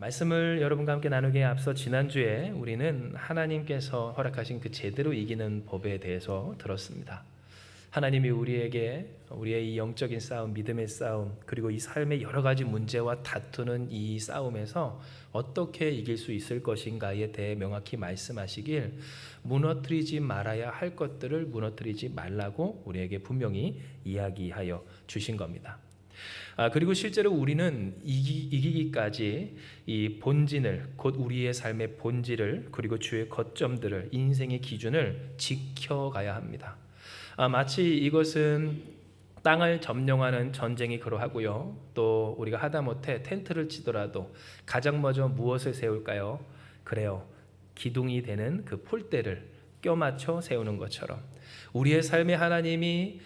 말씀을 여러분과 함께 나누기에 앞서 지난주에 우리는 하나님께서 허락하신 그 제대로 이기는 법에 대해서 들었습니다. 하나님이 우리에게 우리의 이 영적인 싸움, 믿음의 싸움, 그리고 이 삶의 여러 가지 문제와 다투는 이 싸움에서 어떻게 이길 수 있을 것인가에 대해 명확히 말씀하시길, 무너뜨리지 말아야 할 것들을 무너뜨리지 말라고 우리에게 분명히 이야기하여 주신 겁니다. 그리고 실제로 우리는 이기기까지 이 본진을, 곧 우리의 삶의 본질을, 그리고 주의 거점들을, 인생의 기준을 지켜가야 합니다. 마치 이것은 땅을 점령하는 전쟁이 그러하고요, 또 우리가 하다못해 텐트를 치더라도 가장 먼저 무엇을 세울까요? 그래요, 기둥이 되는 그 폴대를 껴맞춰 세우는 것처럼 우리의 삶에 하나님이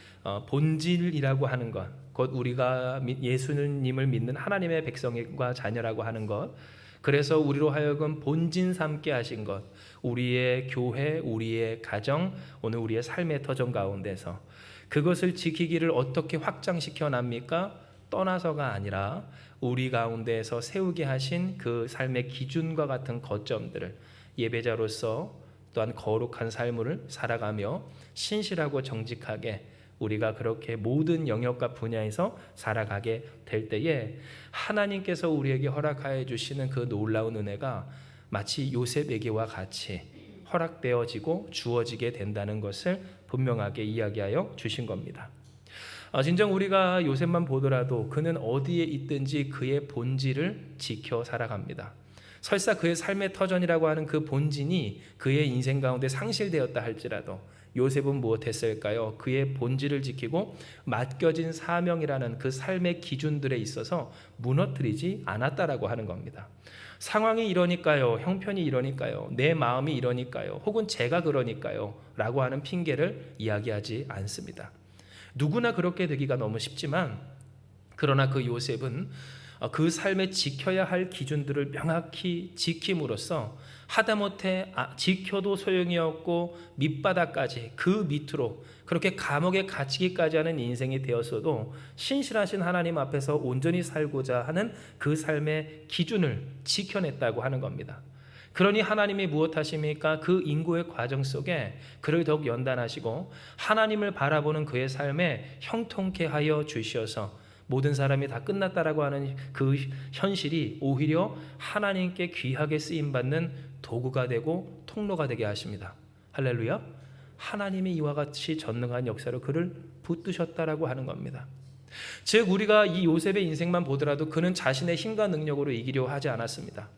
본질이라고 하는 것, 곧 우리가 예수님을 믿는 하나님의 백성과 자녀라고 하는 것, 그래서 우리로 하여금 본진 삼게 하신 것, 우리의 교회, 우리의 가정, 오늘 우리의 삶의 터전 가운데서 그것을 지키기를 어떻게 확장시켜 납니까? 떠나서가 아니라 우리 가운데에서 세우게 하신 그 삶의 기준과 같은 거점들을 예배자로서 또한 거룩한 삶을 살아가며 신실하고 정직하게 우리가 그렇게 모든 영역과 분야에서 살아가게 될 때에 하나님께서 우리에게 허락하여 주시는 그 놀라운 은혜가 마치 요셉에게와 같이 허락되어지고 주어지게 된다는 것을 분명하게 이야기하여 주신 겁니다. 진정 우리가 요셉만 보더라도 그는 어디에 있든지 그의 본질을 지켜 살아갑니다. 설사 그의 삶의 터전이라고 하는 그 본진이 그의 인생 가운데 상실되었다 할지라도 요셉은 무엇했을까요? 그의 본질을 지키고 맡겨진 사명이라는 그 삶의 기준들에 있어서 무너뜨리지 않았다라고 하는 겁니다. 상황이 이러니까요, 형편이 이러니까요, 내 마음이 이러니까요, 혹은 제가 그러니까요 라고 하는 핑계를 이야기하지 않습니다. 누구나 그렇게 되기가 너무 쉽지만, 그러나 그 요셉은 그 삶에 지켜야 할 기준들을 명확히 지킴으로써 하다못해 지켜도 소용이 없고 밑바닥까지, 그 밑으로 그렇게 감옥에 갇히기까지 하는 인생이 되었어도 신실하신 하나님 앞에서 온전히 살고자 하는 그 삶의 기준을 지켜냈다고 하는 겁니다. 그러니 하나님이 무엇하십니까? 그 인고의 과정 속에 그를 더욱 연단하시고 하나님을 바라보는 그의 삶에 형통케 하여 주셔서 모든 사람이 다 끝났다라고 하는 그 현실이 오히려 하나님께 귀하게 쓰임받는 도구가 되고 통로가 되게 하십니다. 할렐루야. 하나님이 이와 같이 전능한 역사로 그를 붙드셨다라고 하는 겁니다. 즉 우리가 이 요셉의 인생만 보더라도 그는 자신의 힘과 능력으로 이기려 하지 않았습니다.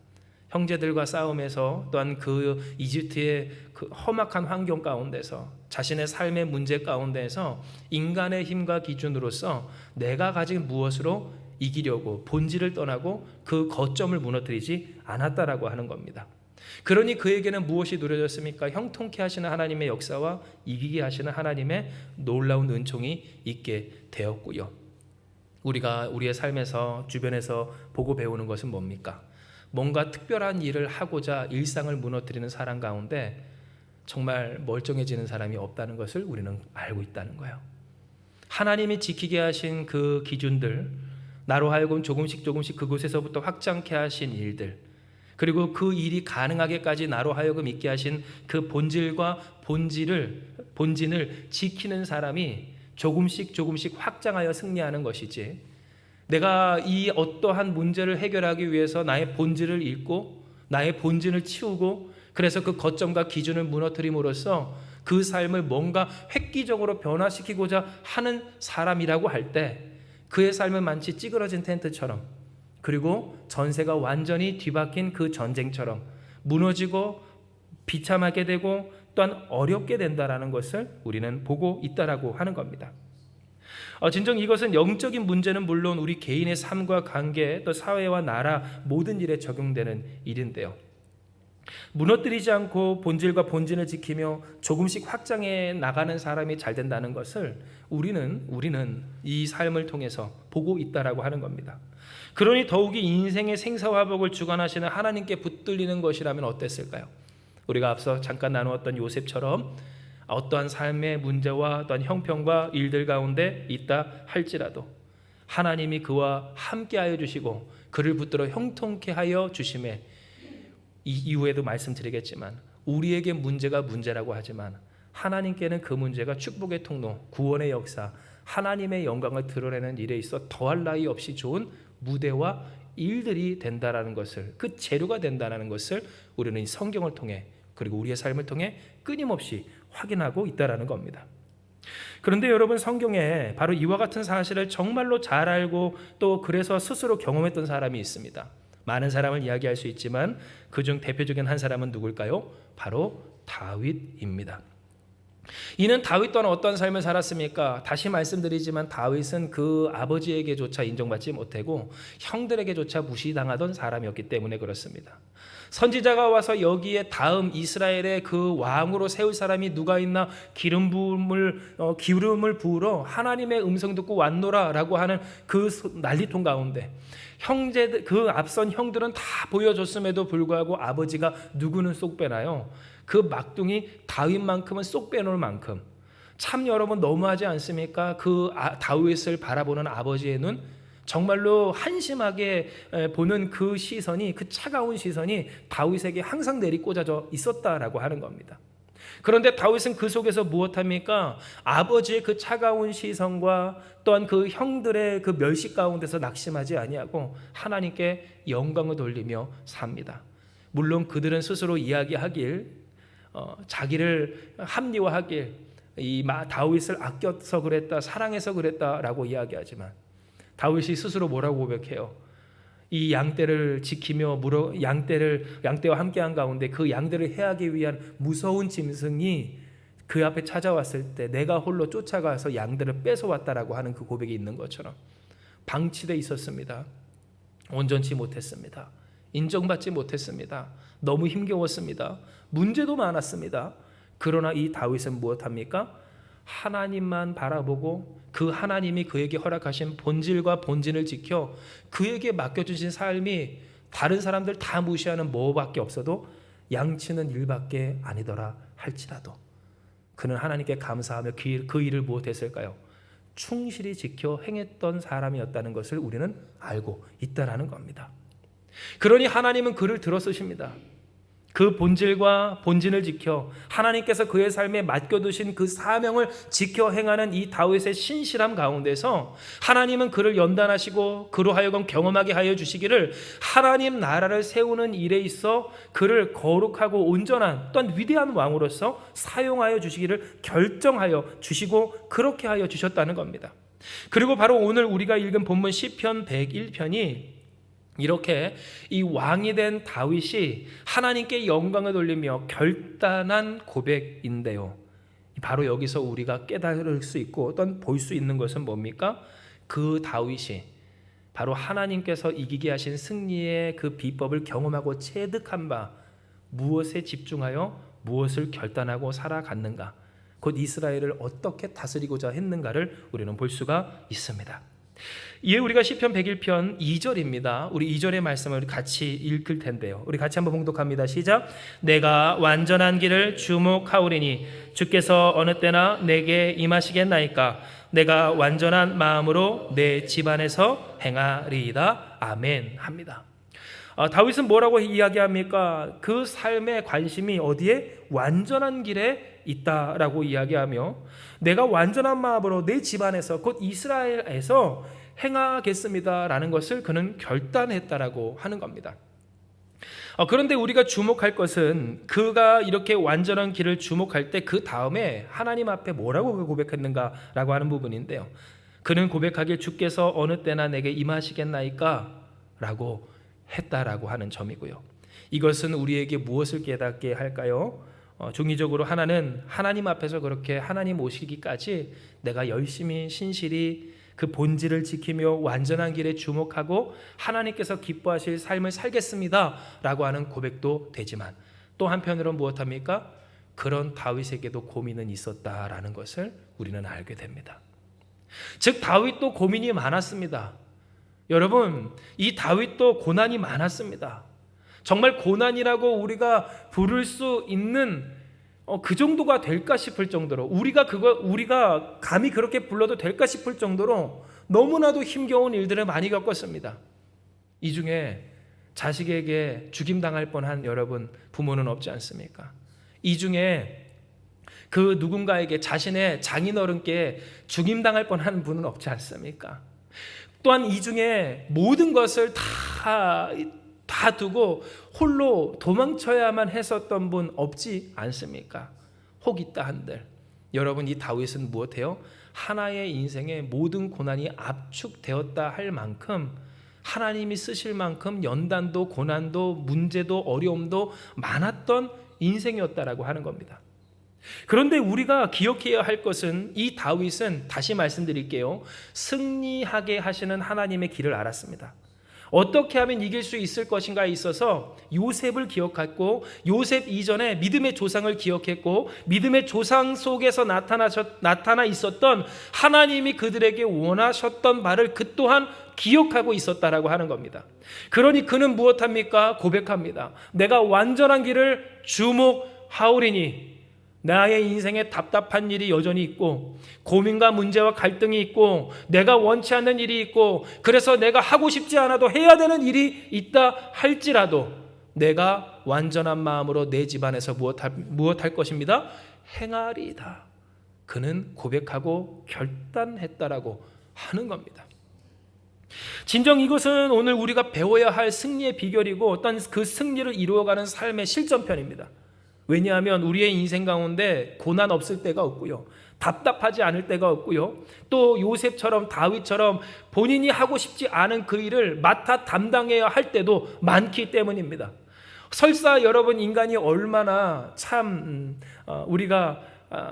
형제들과 싸움에서, 또한 그 이집트의 그 험악한 환경 가운데서, 자신의 삶의 문제 가운데서 인간의 힘과 기준으로서 내가 가진 무엇으로 이기려고 본질을 떠나고 그 거점을 무너뜨리지 않았다라고 하는 겁니다. 그러니 그에게는 무엇이 누려졌습니까? 형통케 하시는 하나님의 역사와 이기게 하시는 하나님의 놀라운 은총이 있게 되었고요. 우리가 우리의 삶에서 주변에서 보고 배우는 것은 뭡니까? 뭔가 특별한 일을 하고자 일상을 무너뜨리는 사람 가운데 정말 멀쩡해지는 사람이 없다는 것을 우리는 알고 있다는 거예요. 하나님이 지키게 하신 그 기준들, 나로 하여금 조금씩 그곳에서부터 확장케 하신 일들, 그리고 그 일이 가능하게까지 나로 하여금 있게 하신 그 본질과 본진을 지키는 사람이 조금씩 확장하여 승리하는 것이지, 내가 이 어떠한 문제를 해결하기 위해서 나의 본질을 잃고 나의 본진을 치우고 그래서 그 거점과 기준을 무너뜨림으로써 그 삶을 뭔가 획기적으로 변화시키고자 하는 사람이라고 할 때 그의 삶은 마치 찌그러진 텐트처럼, 그리고 전세가 완전히 뒤바뀐 그 전쟁처럼 무너지고 비참하게 되고 또한 어렵게 된다라는 것을 우리는 보고 있다라고 하는 겁니다. 진정 이것은 영적인 문제는 물론 우리 개인의 삶과 관계, 또 사회와 나라 모든 일에 적용되는 일인데요. 무너뜨리지 않고 본질과 본진을 지키며 조금씩 확장해 나가는 사람이 잘 된다는 것을 우리는 이 삶을 통해서 보고 있다라고 하는 겁니다. 그러니 더욱이 인생의 생사화복을 주관하시는 하나님께 붙들리는 것이라면 어땠을까요? 우리가 앞서 잠깐 나누었던 요셉처럼 어떠한 삶의 문제와 또한 형편과 일들 가운데 있다 할지라도 하나님이 그와 함께하여 주시고 그를 붙들어 형통케 하여 주심에, 이후에도 말씀드리겠지만 우리에게 문제가 문제라고 하지만 하나님께는 그 문제가 축복의 통로, 구원의 역사, 하나님의 영광을 드러내는 일에 있어 더할 나위 없이 좋은 무대와 일들이 된다라는 것을, 그 재료가 된다라는 것을 우리는 이 성경을 통해 그리고 우리의 삶을 통해 끊임없이 확인하고 있다라는 겁니다. 그런데 여러분, 성경에 바로 이와 같은 사실을 정말로 잘 알고 또 그래서 스스로 경험했던 사람이 있습니다. 많은 사람을 이야기할 수 있지만 그중 대표적인 한 사람은 누굴까요? 바로 다윗입니다. 이는 다윗 또한 어떤 삶을 살았습니까? 다시 말씀드리지만 다윗은 그 아버지에게조차 인정받지 못하고 형들에게조차 무시당하던 사람이었기 때문에 그렇습니다. 선지자가 와서 여기에 다음 이스라엘의 그 왕으로 세울 사람이 누가 있나 기름을 부으러 하나님의 음성 듣고 왔노라라고 하는 그 난리통 가운데 형제들, 그 앞선 형들은 다 보여줬음에도 불구하고 아버지가 누구는 쏙 빼나요? 그 막둥이 다윗만큼은 쏙 빼놓을 만큼, 참 여러분 너무하지 않습니까? 그 다윗을 바라보는 아버지의 눈, 정말로 한심하게 보는 그 시선이, 그 차가운 시선이 다윗에게 항상 내리꽂아져 있었다라고 하는 겁니다. 그런데 다윗은 그 속에서 무엇합니까? 아버지의 그 차가운 시선과 또한 그 형들의 그 멸시 가운데서 낙심하지 아니하고 하나님께 영광을 돌리며 삽니다. 물론 그들은 스스로 이야기하길, 자기를 합리화하길, 다윗을 아껴서 그랬다, 사랑해서 그랬다라고 이야기하지만 다윗이 스스로 뭐라고 고백해요? 이 양떼를 지키며 양떼와 함께한 가운데 그 양들을 해하기 위한 무서운 짐승이 그 앞에 찾아왔을 때 내가 홀로 쫓아가서 양들을 뺏어왔다라고 하는 그 고백이 있는 것처럼 방치되어 있었습니다. 온전치 못했습니다. 인정받지 못했습니다. 너무 힘겨웠습니다. 문제도 많았습니다. 그러나 이 다윗은 무엇합니까? 하나님만 바라보고 그 하나님이 그에게 허락하신 본질과 본진을 지켜 그에게 맡겨주신 삶이 다른 사람들 다 무시하는 뭐밖에 없어도 양치는 일밖에 아니더라 할지라도 그는 하나님께 감사하며 그 일을 무엇했을까요? 충실히 지켜 행했던 사람이었다는 것을 우리는 알고 있다라는 겁니다. 그러니 하나님은 그를 들어 쓰십니다. 그 본질과 본진을 지켜 하나님께서 그의 삶에 맡겨두신 그 사명을 지켜 행하는 이 다윗의 신실함 가운데서 하나님은 그를 연단하시고 그로 하여금 경험하게 하여 주시기를 하나님 나라를 세우는 일에 있어 그를 거룩하고 온전한 또한 위대한 왕으로서 사용하여 주시기를 결정하여 주시고 그렇게 하여 주셨다는 겁니다. 그리고 바로 오늘 우리가 읽은 본문 시편 101편이 이렇게 이 왕이 된 다윗이 하나님께 영광을 돌리며 결단한 고백인데요, 바로 여기서 우리가 깨달을 수 있고 어떤 볼 수 있는 것은 뭡니까? 그 다윗이 바로 하나님께서 이기게 하신 승리의 그 비법을 경험하고 체득한 바 무엇에 집중하여 무엇을 결단하고 살아갔는가, 곧 이스라엘을 어떻게 다스리고자 했는가를 우리는 볼 수가 있습니다. 이에 우리가 시편 101편 2절입니다. 우리 2절의 말씀을 같이 읽을 텐데요, 우리 같이 한번 봉독합니다. 시작. 내가 완전한 길을 주목하오리니 주께서 어느 때나 내게 임하시겠나이까. 내가 완전한 마음으로 내 집안에서 행하리이다. 아멘 합니다. 다윗은 뭐라고 이야기합니까? 그 삶의 관심이 어디에? 완전한 길에 있다라고 이야기하며 내가 완전한 마음으로 내 집안에서 곧 이스라엘에서 행하겠습니다라는 것을 그는 결단했다라고 하는 겁니다. 그런데 우리가 주목할 것은 그가 이렇게 완전한 길을 주목할 때 그 다음에 하나님 앞에 뭐라고 고백했는가라고 하는 부분인데요, 그는 고백하길 주께서 어느 때나 내게 임하시겠나이까 라고 했다라고 하는 점이고요. 이것은 우리에게 무엇을 깨닫게 할까요? 중의적으로 하나는 하나님 앞에서 그렇게 하나님 오시기까지 내가 열심히 신실히 그 본질을 지키며 완전한 길에 주목하고 하나님께서 기뻐하실 삶을 살겠습니다 라고 하는 고백도 되지만 또 한편으로는 무엇합니까? 그런 다윗에게도 고민은 있었다라는 것을 우리는 알게 됩니다. 즉 다윗도 고민이 많았습니다. 여러분, 이 다윗도 고난이 많았습니다. 정말 고난이라고 우리가 부를 수 있는 그 정도가 될까 싶을 정도로 우리가 감히 그렇게 불러도 될까 싶을 정도로 너무나도 힘겨운 일들을 많이 겪었습니다. 이 중에 자식에게 죽임당할 뻔한 여러분 부모는 없지 않습니까? 이 중에 그 누군가에게 자신의 장인어른께 죽임당할 뻔한 분은 없지 않습니까? 또한 이 중에 모든 것을 다 두고 홀로 도망쳐야만 했었던 분 없지 않습니까? 혹 있다 한들 여러분, 이 다윗은 무엇해요? 하나의 인생의 모든 고난이 압축되었다 할 만큼 하나님이 쓰실 만큼 연단도 고난도 문제도 어려움도 많았던 인생이었다라고 하는 겁니다. 그런데 우리가 기억해야 할 것은 이 다윗은 다시 말씀드릴게요. 승리하게 하시는 하나님의 길을 알았습니다. 어떻게 하면 이길 수 있을 것인가에 있어서 요셉을 기억했고 요셉 이전에 믿음의 조상을 기억했고 믿음의 조상 속에서 나타나 있었던 하나님이 그들에게 원하셨던 바를 그 또한 기억하고 있었다라고 하는 겁니다. 그러니 그는 무엇합니까? 고백합니다. 내가 완전한 길을 주목하오리니 나의 인생에 답답한 일이 여전히 있고 고민과 문제와 갈등이 있고 내가 원치 않는 일이 있고 그래서 내가 하고 싶지 않아도 해야 되는 일이 있다 할지라도 내가 완전한 마음으로 내 집안에서 무엇할 것입니다? 행하리이다. 그는 고백하고 결단했다라고 하는 겁니다. 진정 이것은 오늘 우리가 배워야 할 승리의 비결이고 어떤 그 승리를 이루어가는 삶의 실전편입니다. 왜냐하면 우리의 인생 가운데 고난 없을 때가 없고요. 답답하지 않을 때가 없고요. 또 요셉처럼 다윗처럼 본인이 하고 싶지 않은 그 일을 맡아 담당해야 할 때도 많기 때문입니다. 설사 여러분 인간이 얼마나 참 우리가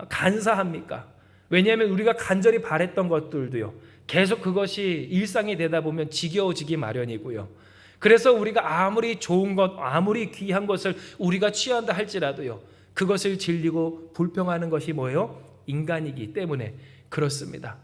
간사합니까? 왜냐하면 우리가 간절히 바랬던 것들도요. 계속 그것이 일상이 되다 보면 지겨워지기 마련이고요. 그래서 우리가 아무리 좋은 것, 아무리 귀한 것을 우리가 취한다 할지라도요. 그것을 질리고 불평하는 것이 뭐예요? 인간이기 때문에 그렇습니다.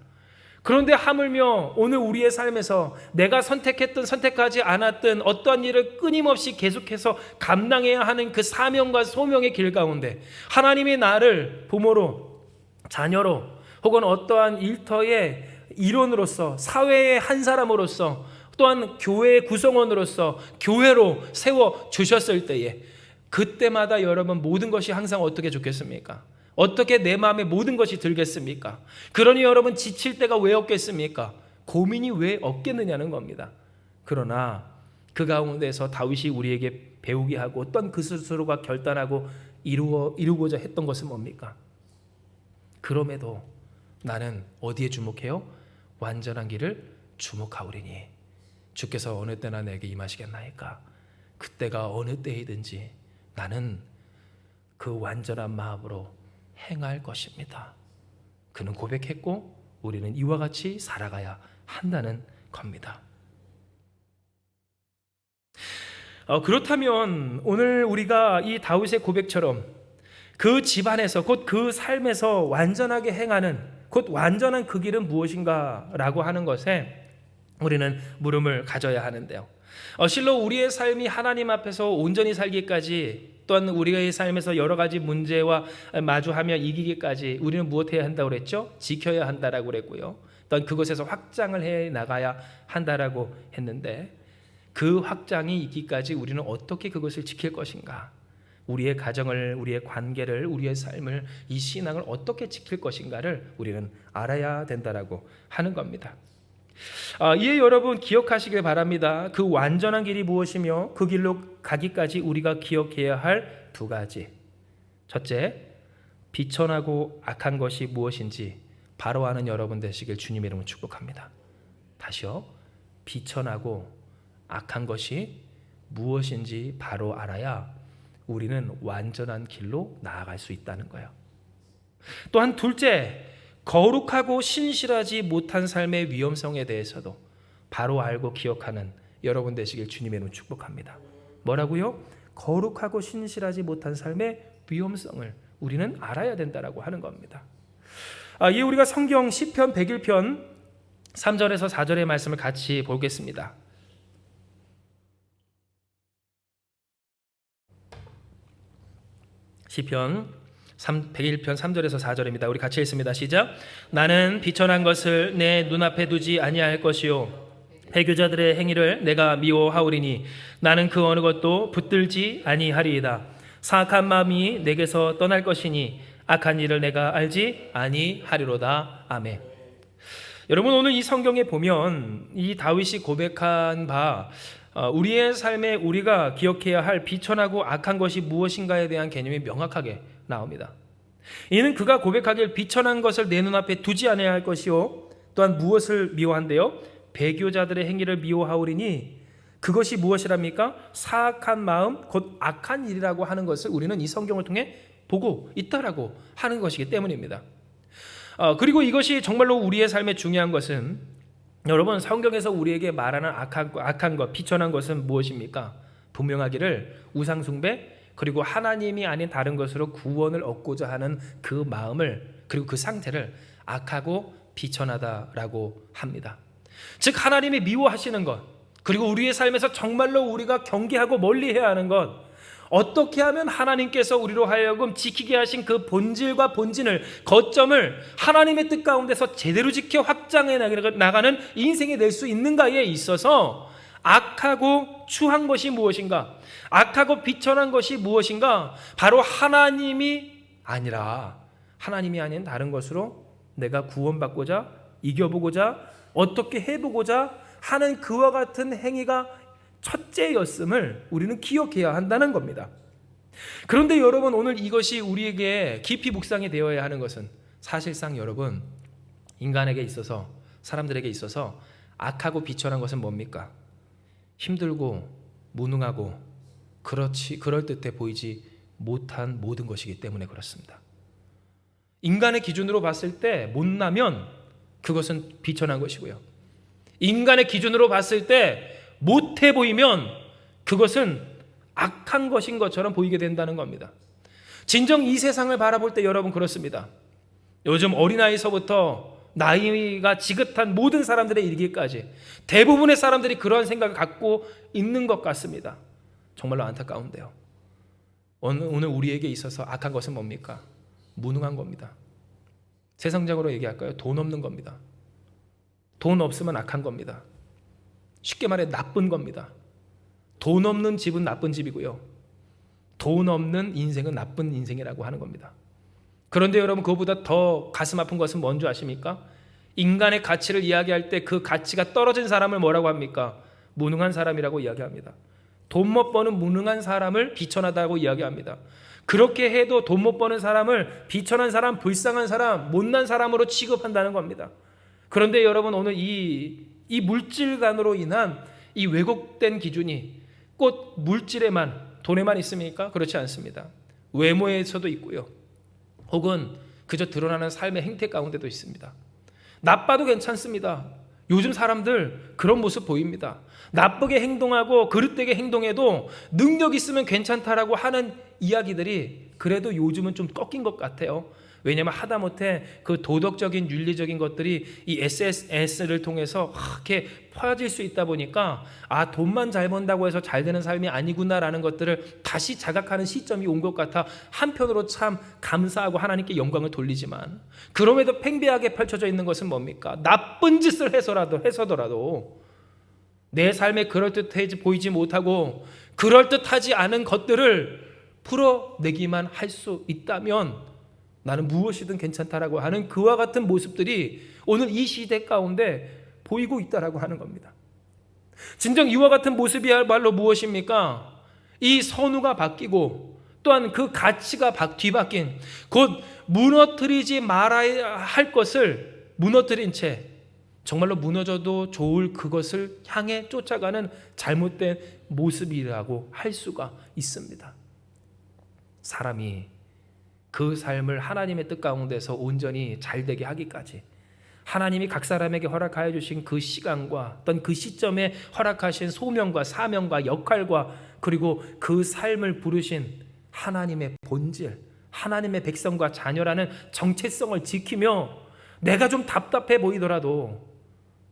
그런데 하물며 오늘 우리의 삶에서 내가 선택했든 선택하지 않았든 어떠한 일을 끊임없이 계속해서 감당해야 하는 그 사명과 소명의 길 가운데 하나님이 나를 부모로, 자녀로 혹은 어떠한 일터의 일원으로서 사회의 한 사람으로서 또한 교회의 구성원으로서 교회로 세워주셨을 때에 그때마다 여러분 모든 것이 항상 어떻게 좋겠습니까? 어떻게 내 마음에 모든 것이 들겠습니까? 그러니 여러분 지칠 때가 왜 없겠습니까? 고민이 왜 없겠느냐는 겁니다. 그러나 그 가운데서 다윗이 우리에게 배우게 하고 어떤 그 스스로가 결단하고 이루고자 했던 것은 뭡니까? 그럼에도 나는 어디에 주목해요? 완전한 길을 주목하오리니 주께서 어느 때나 내게 임하시겠나이까? 그때가 어느 때이든지 나는 그 완전한 마음으로 행할 것입니다. 그는 고백했고 우리는 이와 같이 살아가야 한다는 겁니다. 그렇다면 오늘 우리가 이 다윗의 고백처럼 그 집안에서 곧 그 삶에서 완전하게 행하는 곧 완전한 그 길은 무엇인가 라고 하는 것에 우리는 물음을 가져야 하는데요. 실로 우리의 삶이 하나님 앞에서 온전히 살기까지 또한 우리의 삶에서 여러 가지 문제와 마주하며 이기기까지 우리는 무엇해야 한다고 그랬죠? 지켜야 한다라고 그랬고요. 또한 그것에서 확장을 해 나가야 한다라고 했는데 그 확장이 있기까지 우리는 어떻게 그것을 지킬 것인가? 우리의 가정을, 우리의 관계를, 우리의 삶을, 이 신앙을 어떻게 지킬 것인가를 우리는 알아야 된다라고 하는 겁니다. 이에 여러분 기억하시길 바랍니다. 그 완전한 길이 무엇이며 그 길로 가기까지 우리가 기억해야 할 두 가지. 첫째, 비천하고 악한 것이 무엇인지 바로 아는 여러분 되시길 주님의 이름으로 축복합니다. 다시요. 비천하고 악한 것이 무엇인지 바로 알아야 우리는 완전한 길로 나아갈 수 있다는 거예요. 또한 둘째, 거룩하고 신실하지 못한 삶의 위험성에 대해서도 바로 알고 기억하는 여러분 되시길 주님의 이름으로 축복합니다. 뭐라고요? 거룩하고 신실하지 못한 삶의 위험성을 우리는 알아야 된다라고 하는 겁니다. 이에 우리가 성경 시편 101편 3절에서 4절의 말씀을 같이 보겠습니다. 시편 101편 3절에서 4절입니다. 우리 같이 읽습니다. 시작. 나는 비천한 것을 내 눈앞에 두지 아니할 것이요 배교자들의 행위를 내가 미워하오리니 나는 그 어느 것도 붙들지 아니하리이다. 사악한 마음이 내게서 떠날 것이니 악한 일을 내가 알지 아니하리로다. 아멘. 여러분, 오늘 이 성경에 보면 이 다윗이 고백한 바 우리의 삶에 우리가 기억해야 할 비천하고 악한 것이 무엇인가에 대한 개념이 명확하게 나옵니다. 이는 그가 고백하길 비천한 것을 내 눈앞에 두지 않아야 할 것이요 또한 무엇을 미워한대요? 배교자들의 행위를 미워하오리니 그것이 무엇이랍니까? 사악한 마음 곧 악한 일이라고 하는 것을 우리는 이 성경을 통해 보고 있다라고 하는 것이기 때문입니다. 그리고 이것이 정말로 우리의 삶에 중요한 것은, 여러분, 성경에서 우리에게 말하는 악한 것, 비천한 것은 무엇입니까? 분명하기를 우상 숭배, 그리고 하나님이 아닌 다른 것으로 구원을 얻고자 하는 그 마음을, 그리고 그 상태를 악하고 비천하다라고 합니다. 즉 하나님이 미워하시는 것, 그리고 우리의 삶에서 정말로 우리가 경계하고 멀리해야 하는 것, 어떻게 하면 하나님께서 우리로 하여금 지키게 하신 그 본질과 본진을, 거점을 하나님의 뜻 가운데서 제대로 지켜 확장해 나가는 인생이 될 수 있는가에 있어서 악하고 추한 것이 무엇인가, 악하고 비천한 것이 무엇인가, 바로 하나님이 아니라, 하나님이 아닌 다른 것으로 내가 구원받고자, 이겨보고자, 어떻게 해보고자 하는 그와 같은 행위가 첫째였음을 우리는 기억해야 한다는 겁니다. 그런데 여러분, 오늘 이것이 우리에게 깊이 묵상이 되어야 하는 것은, 사실상 여러분, 인간에게 있어서, 사람들에게 있어서 악하고 비천한 것은 뭡니까? 힘들고 무능하고 그럴듯해 보이지 못한 모든 것이기 때문에 그렇습니다. 인간의 기준으로 봤을 때 못나면 그것은 비천한 것이고요, 인간의 기준으로 봤을 때 못해 보이면 그것은 악한 것인 것처럼 보이게 된다는 겁니다. 진정 이 세상을 바라볼 때 여러분 그렇습니다. 요즘 어린아이서부터 나이가 지긋한 모든 사람들에 이르기까지 대부분의 사람들이 그러한 생각을 갖고 있는 것 같습니다. 정말로 안타까운데요. 오늘 우리에게 있어서 악한 것은 뭡니까? 무능한 겁니다. 세상적으로 얘기할까요? 돈 없는 겁니다. 돈 없으면 악한 겁니다. 쉽게 말해 나쁜 겁니다. 돈 없는 집은 나쁜 집이고요, 돈 없는 인생은 나쁜 인생이라고 하는 겁니다. 그런데 여러분, 그것보다 더 가슴 아픈 것은 뭔지 아십니까? 인간의 가치를 이야기할 때 그 가치가 떨어진 사람을 뭐라고 합니까? 무능한 사람이라고 이야기합니다. 돈 못 버는 무능한 사람을 비천하다고 이야기합니다. 그렇게 해도 돈 못 버는 사람을 비천한 사람, 불쌍한 사람, 못난 사람으로 취급한다는 겁니다. 그런데 여러분, 오늘 이 물질관으로 인한 이 왜곡된 기준이 꼭 물질에만, 돈에만 있습니까? 그렇지 않습니다. 외모에서도 있고요, 혹은 그저 드러나는 삶의 행태 가운데도 있습니다. 나빠도 괜찮습니다. 요즘 사람들 그런 모습 보입니다. 나쁘게 행동하고 그릇되게 행동해도 능력 있으면 괜찮다라고 하는 이야기들이 그래도 요즘은 좀 꺾인 것 같아요. 왜냐하면 하다못해 그 도덕적인 윤리적인 것들이 이 SNS를 통해서 이렇게 퍼질 수 있다 보니까, 아, 돈만 잘 번다고 해서 잘 되는 삶이 아니구나라는 것들을 다시 자각하는 시점이 온 것 같아 한편으로 참 감사하고 하나님께 영광을 돌리지만, 그럼에도 팽배하게 펼쳐져 있는 것은 뭡니까? 나쁜 짓을 해서더라도 내 삶에 그럴듯해 보이지 못하고 그럴듯하지 않은 것들을 풀어내기만 할 수 있다면 나는 무엇이든 괜찮다라고 하는 그와 같은 모습들이 오늘 이 시대 가운데 보이고 있다라고 하는 겁니다. 진정 이와 같은 모습이야말로 무엇입니까? 이 선우가 바뀌고 또한 그 가치가 뒤바뀐, 곧 무너뜨리지 말아야 할 것을 무너뜨린 채 정말로 무너져도 좋을 그것을 향해 쫓아가는 잘못된 모습이라고 할 수가 있습니다. 사람이 그 삶을 하나님의 뜻 가운데서 온전히 잘되게 하기까지 하나님이 각 사람에게 허락하여 주신 그 시간과 어떤 그 시점에 허락하신 소명과 사명과 역할과, 그리고 그 삶을 부르신 하나님의 본질, 하나님의 백성과 자녀라는 정체성을 지키며, 내가 좀 답답해 보이더라도,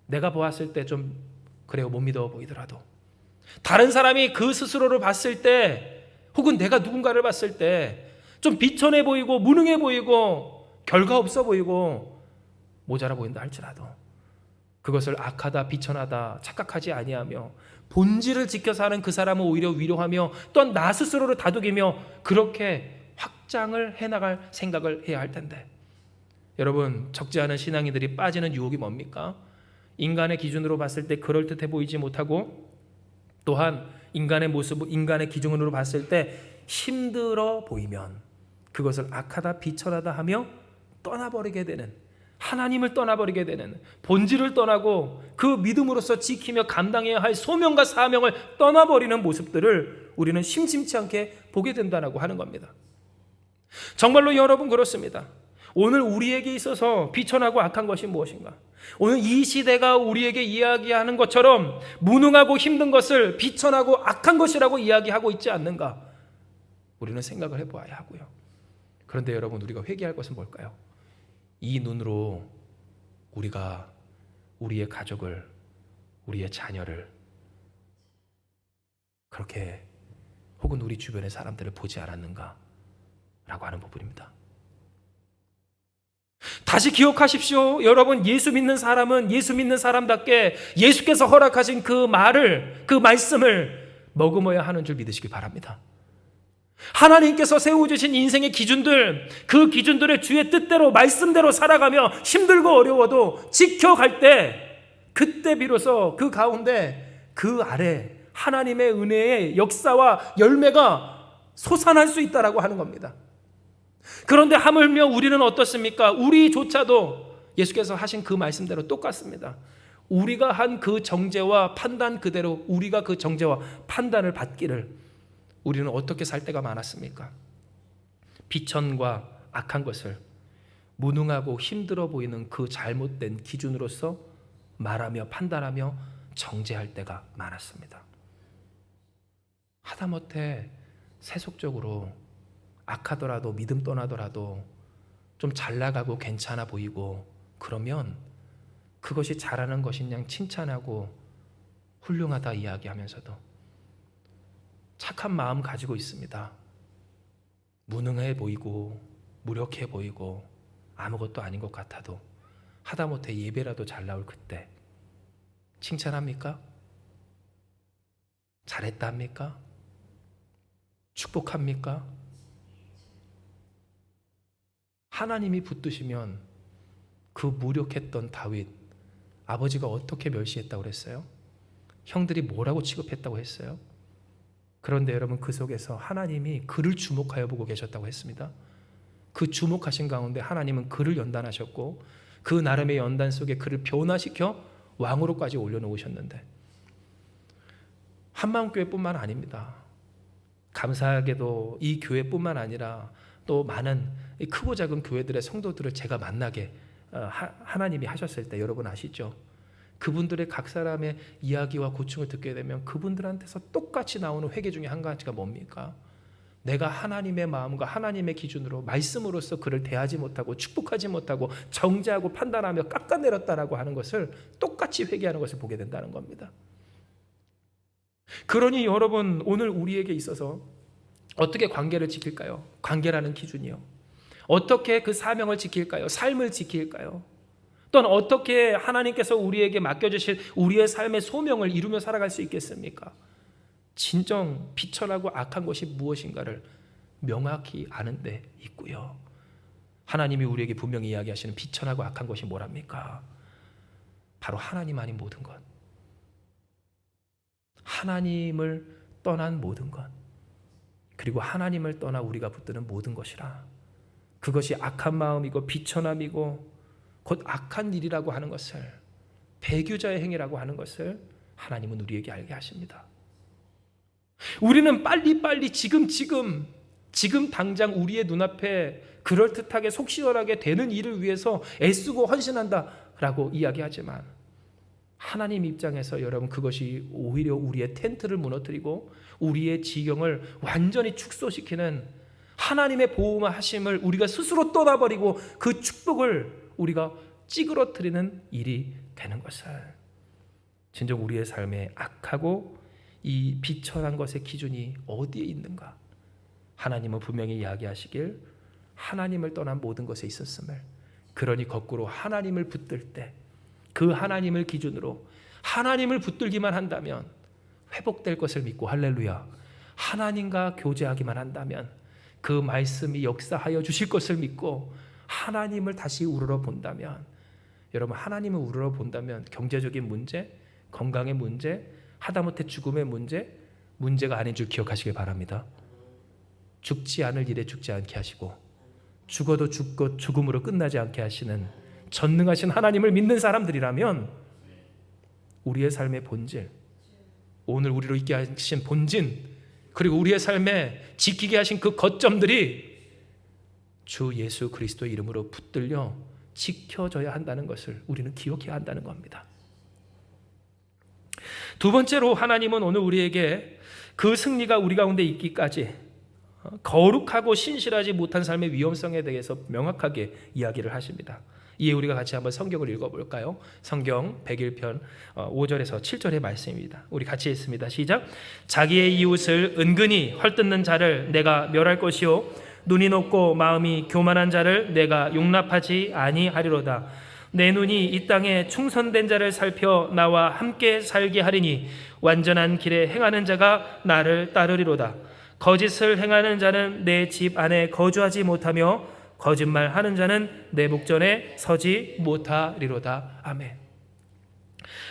내가 보았을 때 좀 그래요 못 믿어 보이더라도, 다른 사람이 그 스스로를 봤을 때, 혹은 내가 누군가를 봤을 때 좀 비천해 보이고 무능해 보이고 결과 없어 보이고 모자라 보인다 할지라도, 그것을 악하다 비천하다 착각하지 아니하며 본질을 지켜 사는 그 사람은 오히려 위로하며 또한 나 스스로를 다독이며 그렇게 확장을 해나갈 생각을 해야 할 텐데, 여러분, 적지 않은 신앙인들이 빠지는 유혹이 뭡니까? 인간의 기준으로 봤을 때 그럴듯해 보이지 못하고, 또한 인간의 모습, 인간의 기준으로 봤을 때 힘들어 보이면 그것을 악하다 비천하다 하며 떠나버리게 되는, 하나님을 떠나버리게 되는, 본질을 떠나고 그 믿음으로서 지키며 감당해야 할 소명과 사명을 떠나버리는 모습들을 우리는 심심치 않게 보게 된다고 하는 겁니다. 정말로 여러분, 그렇습니다. 오늘 우리에게 있어서 비천하고 악한 것이 무엇인가? 오늘 이 시대가 우리에게 이야기하는 것처럼 무능하고 힘든 것을 비천하고 악한 것이라고 이야기하고 있지 않는가? 우리는 생각을 해보아야 하고요. 그런데 여러분, 우리가 회개할 것은 뭘까요? 이 눈으로 우리가 우리의 가족을, 우리의 자녀를 그렇게, 혹은 우리 주변의 사람들을 보지 않았는가 라고 하는 부분입니다. 다시 기억하십시오. 여러분, 예수 믿는 사람은 예수 믿는 사람답게 예수께서 허락하신 그 말을, 그 말씀을 머금어야 하는 줄 믿으시기 바랍니다. 하나님께서 세워주신 인생의 기준들, 그 기준들의 주의 뜻대로 말씀대로 살아가며 힘들고 어려워도 지켜갈 때, 그때 비로소 그 가운데, 그 아래 하나님의 은혜의 역사와 열매가 솟아날 수 있다라고 하는 겁니다. 그런데 하물며 우리는 어떻습니까? 우리조차도 예수께서 하신 그 말씀대로 똑같습니다. 우리가 한 그 정죄와 판단 그대로 우리가 그 정죄와 판단을 받기를 우리는 어떻게 살 때가 많았습니까? 비천과 악한 것을 무능하고 힘들어 보이는 그 잘못된 기준으로서 말하며 판단하며 정죄할 때가 많았습니다. 하다못해 세속적으로 악하더라도, 믿음 떠나더라도 좀 잘나가고 괜찮아 보이고 그러면 그것이 잘하는 것인 양 칭찬하고 훌륭하다 이야기하면서도 착한 마음 가지고 있습니다. 무능해 보이고 무력해 보이고 아무것도 아닌 것 같아도 하다못해 예배라도 잘 나올 그때 칭찬합니까? 잘했다 합니까? 축복합니까? 하나님이 붙드시면 그 무력했던 다윗, 아버지가 어떻게 멸시했다고 그랬어요? 형들이 뭐라고 취급했다고 했어요? 그런데 여러분, 그 속에서 하나님이 그를 주목하여 보고 계셨다고 했습니다. 그 주목하신 가운데 하나님은 그를 연단하셨고 그 나름의 연단 속에 그를 변화시켜 왕으로까지 올려놓으셨는데, 한마음교회뿐만 아닙니다. 감사하게도 이 교회뿐만 아니라 또 많은 크고 작은 교회들의 성도들을 제가 만나게 하나님이 하셨을 때 여러분 아시죠? 그분들의 각 사람의 이야기와 고충을 듣게 되면 그분들한테서 똑같이 나오는 회개 중에 한 가지가 뭡니까? 내가 하나님의 마음과 하나님의 기준으로 말씀으로서 그를 대하지 못하고 축복하지 못하고 정죄하고 판단하며 깎아내렸다라고 하는 것을 똑같이 회개하는 것을 보게 된다는 겁니다. 그러니 여러분, 오늘 우리에게 있어서 어떻게 관계를 지킬까요? 관계라는 기준이요. 어떻게 그 사명을 지킬까요? 삶을 지킬까요? 또는 어떻게 하나님께서 우리에게 맡겨주신 우리의 삶의 소명을 이루며 살아갈 수 있겠습니까? 진정 비천하고 악한 것이 무엇인가를 명확히 아는 데 있고요. 하나님이 우리에게 분명히 이야기하시는 비천하고 악한 것이 뭐랍니까? 바로 하나님 아닌 모든 것, 하나님을 떠난 모든 것, 그리고 하나님을 떠나 우리가 붙드는 모든 것이라. 그것이 악한 마음이고 비천함이고 곧 악한 일이라고 하는 것을, 배교자의 행위라고 하는 것을 하나님은 우리에게 알게 하십니다. 우리는 빨리빨리 지금 당장 우리의 눈앞에 그럴듯하게 속 시원하게 되는 일을 위해서 애쓰고 헌신한다라고 이야기하지만, 하나님 입장에서 여러분, 그것이 오히려 우리의 텐트를 무너뜨리고 우리의 지경을 완전히 축소시키는, 하나님의 보호하심을 우리가 스스로 떠나버리고 그 축복을 우리가 찌그러뜨리는 일이 되는 것을, 진정 우리의 삶에 악하고 이 비천한 것의 기준이 어디에 있는가? 하나님은 분명히 이야기하시길 하나님을 떠난 모든 것에 있었음을, 그러니 거꾸로 하나님을 붙들 때 그 하나님을 기준으로 하나님을 붙들기만 한다면 회복될 것을 믿고, 할렐루야, 하나님과 교제하기만 한다면 그 말씀이 역사하여 주실 것을 믿고 하나님을 다시 우러러 본다면, 여러분, 하나님을 우러러 본다면 경제적인 문제, 건강의 문제, 하다못해 죽음의 문제가 아닌 줄 기억하시길 바랍니다. 죽지 않을 일에 죽지 않게 하시고 죽어도 죽고 죽음으로 끝나지 않게 하시는 전능하신 하나님을 믿는 사람들이라면 우리의 삶의 본질, 오늘 우리로 있게 하신 본진, 그리고 우리의 삶에 지키게 하신 그 거점들이 주 예수 그리스도의 이름으로 붙들려 지켜져야 한다는 것을 우리는 기억해야 한다는 겁니다. 두 번째로, 하나님은 오늘 우리에게 그 승리가 우리 가운데 있기까지 거룩하고 신실하지 못한 삶의 위험성에 대해서 명확하게 이야기를 하십니다. 이에 우리가 같이 한번 성경을 읽어볼까요? 성경 101편 5절에서 7절의 말씀입니다. 우리 같이 읽습니다. 시작. 자기의 이웃을 은근히 헐뜯는 자를 내가 멸할 것이요 눈이 높고 마음이 교만한 자를 내가 용납하지 아니하리로다. 내 눈이 이 땅에 충성된 자를 살펴 나와 함께 살게 하리니 완전한 길에 행하는 자가 나를 따르리로다. 거짓을 행하는 자는 내 집 안에 거주하지 못하며 거짓말하는 자는 내 목전에 서지 못하리로다. 아멘.